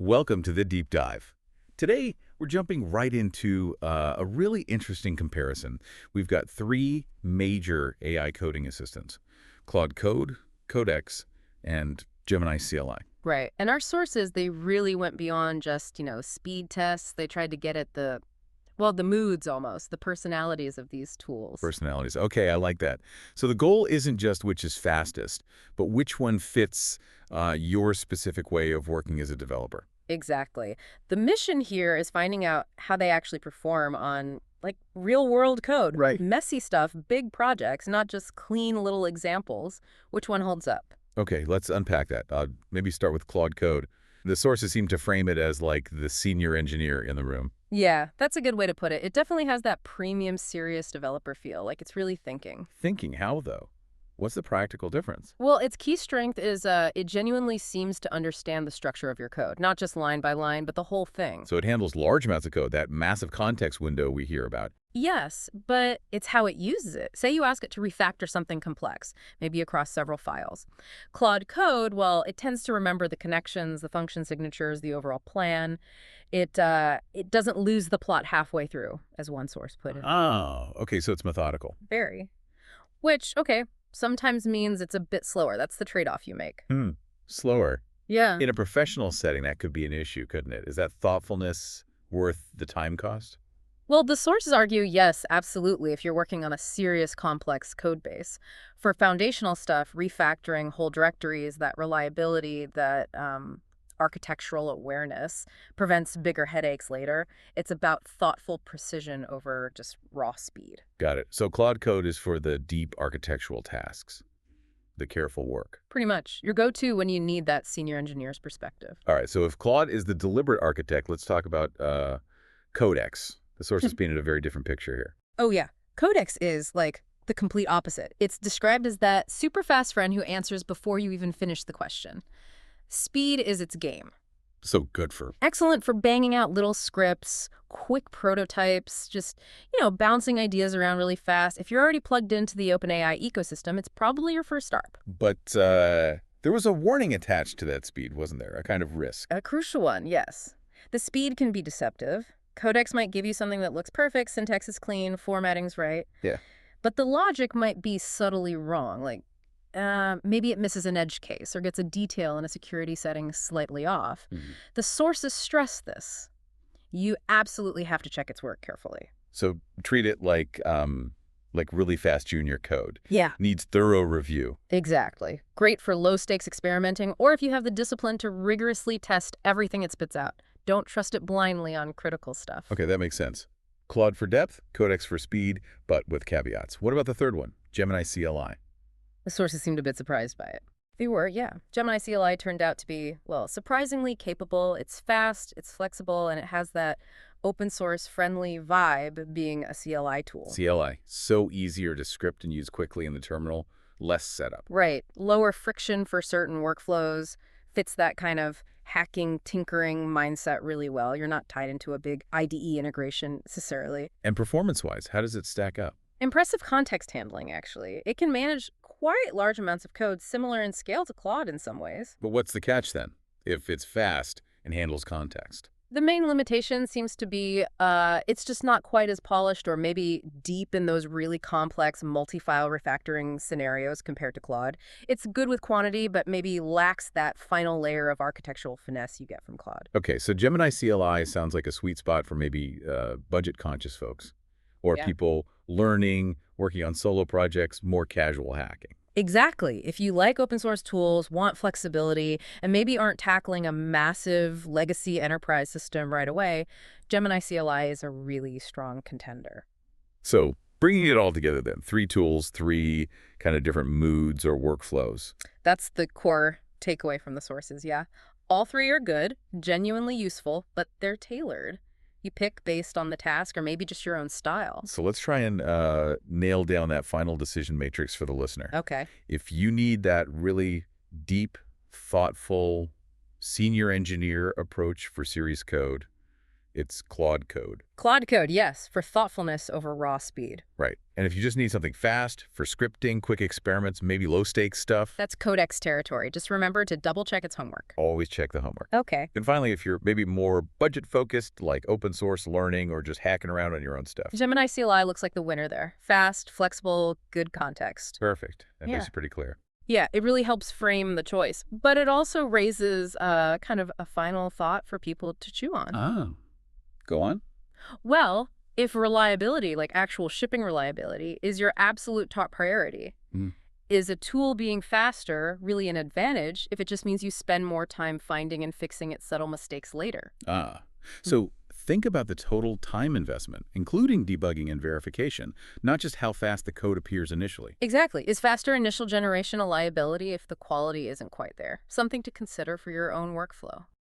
Welcome to the Deep Dive. Today, we're jumping right into a really interesting comparison. We've got three major AI coding assistants: Claude Code, Codex, and Gemini CLI. Right. And our sources, they really went beyond just, speed tests. They tried to get at the moods almost, the personalities of these tools. Personalities. Okay, I like that. So the goal isn't just which is fastest, but which one fits your specific way of working as a developer. Exactly. The mission here is finding out how they actually perform on real world code. Right. Messy stuff, big projects, not just clean little examples. Which one holds up? Okay, let's unpack that. Maybe start with Claude Code. The sources seem to frame it as like the senior engineer in the room. Yeah, that's a good way to put it. It definitely has that premium, serious developer feel, like it's really thinking. Thinking how, though? What's the practical difference? Well, its key strength is it genuinely seems to understand the structure of your code, not just line by line, but the whole thing. So it handles large amounts of code, that massive context window we hear about. Yes, but it's how it uses it. Say you ask it to refactor something complex, maybe across several files. Claude Code, well, it tends to remember the connections, the function signatures, the overall plan. It doesn't lose the plot halfway through, as one source put it. Oh, okay, so it's methodical. Very. Which, okay, sometimes means it's a bit slower. That's the trade-off you make. Slower. Yeah. In a professional setting, that could be an issue, couldn't it? Is that thoughtfulness worth the time cost? Well, the sources argue, yes, absolutely, if you're working on a serious, complex code base. For foundational stuff, refactoring whole directories, that reliability, that architectural awareness prevents bigger headaches later. It's about thoughtful precision over just raw speed. Got it. So Claude Code is for the deep architectural tasks, the careful work. Pretty much. Your go-to when you need that senior engineer's perspective. All right, so if Claude is the deliberate architect, let's talk about Codex. The sources painted a very different picture here. Oh, yeah. Codex is, the complete opposite. It's described as that super fast friend who answers before you even finish the question. Speed is its game. So good for... Excellent for banging out little scripts, quick prototypes, just, bouncing ideas around really fast. If you're already plugged into the OpenAI ecosystem, it's probably your first start. But there was a warning attached to that speed, wasn't there? A kind of risk. A crucial one, yes. The speed can be deceptive. Codex might give you something that looks perfect, syntax is clean, formatting's right. Yeah. But the logic might be subtly wrong, maybe it misses an edge case or gets a detail in a security setting slightly off. The sources stress this. You absolutely have to check its work carefully. So treat it like really fast junior code. Yeah. Needs thorough review. Exactly. Great for low-stakes experimenting, or if you have the discipline to rigorously test everything it spits out. Don't trust it blindly on critical stuff. Okay, that makes sense. Claude for depth, Codex for speed, but with caveats. What about the third one, Gemini CLI? The sources seemed a bit surprised by it. They were, yeah. Gemini CLI turned out to be, surprisingly capable. It's fast, it's flexible, and it has that open source friendly vibe being a CLI tool. CLI, so easier to script and use quickly in the terminal, less setup. Right. Lower friction for certain workflows, fits that kind of hacking, tinkering mindset really well. You're not tied into a big IDE integration necessarily. And performance-wise, how does it stack up? Impressive context handling, actually. It can manage quite large amounts of code, similar in scale to Claude in some ways. But what's the catch then, if it's fast and handles context? The main limitation seems to be it's just not quite as polished or maybe deep in those really complex multi-file refactoring scenarios compared to Claude. It's good with quantity, but maybe lacks that final layer of architectural finesse you get from Claude. Okay, so Gemini CLI sounds like a sweet spot for maybe budget-conscious folks or people learning, working on solo projects, more casual hacking. Exactly. If you like open source tools, want flexibility, and maybe aren't tackling a massive legacy enterprise system right away, Gemini CLI is a really strong contender. So bringing it all together then, three tools, three kind of different moods or workflows. That's the core takeaway from the sources, yeah. All three are good, genuinely useful, but they're tailored. You pick based on the task or maybe just your own style. So let's try and nail down that final decision matrix for the listener. Okay. If you need that really deep, thoughtful, senior engineer approach for serious code, It's Claude Code. Claude Code, yes, for thoughtfulness over raw speed. Right. And if you just need something fast for scripting, quick experiments, maybe low-stakes stuff, That's Codex territory. Just remember to double-check its homework. always check the homework. Okay. And finally, if you're maybe more budget-focused, like open source learning or just hacking around on your own stuff. Gemini CLI looks like the winner there. Fast, flexible, good context. Perfect. That Yeah. makes it pretty clear. Yeah, it really helps frame the choice. But it also raises kind of a final thought for people to chew on. Oh. Go on. Well, if reliability, like actual shipping reliability, is your absolute top priority, Mm. is a tool being faster really an advantage if it just means you spend more time finding and fixing its subtle mistakes later? Ah. So think about the total time investment, including debugging and verification, not just how fast the code appears initially. Exactly. Is faster initial generation a liability if the quality isn't quite there? Something to consider for your own workflow.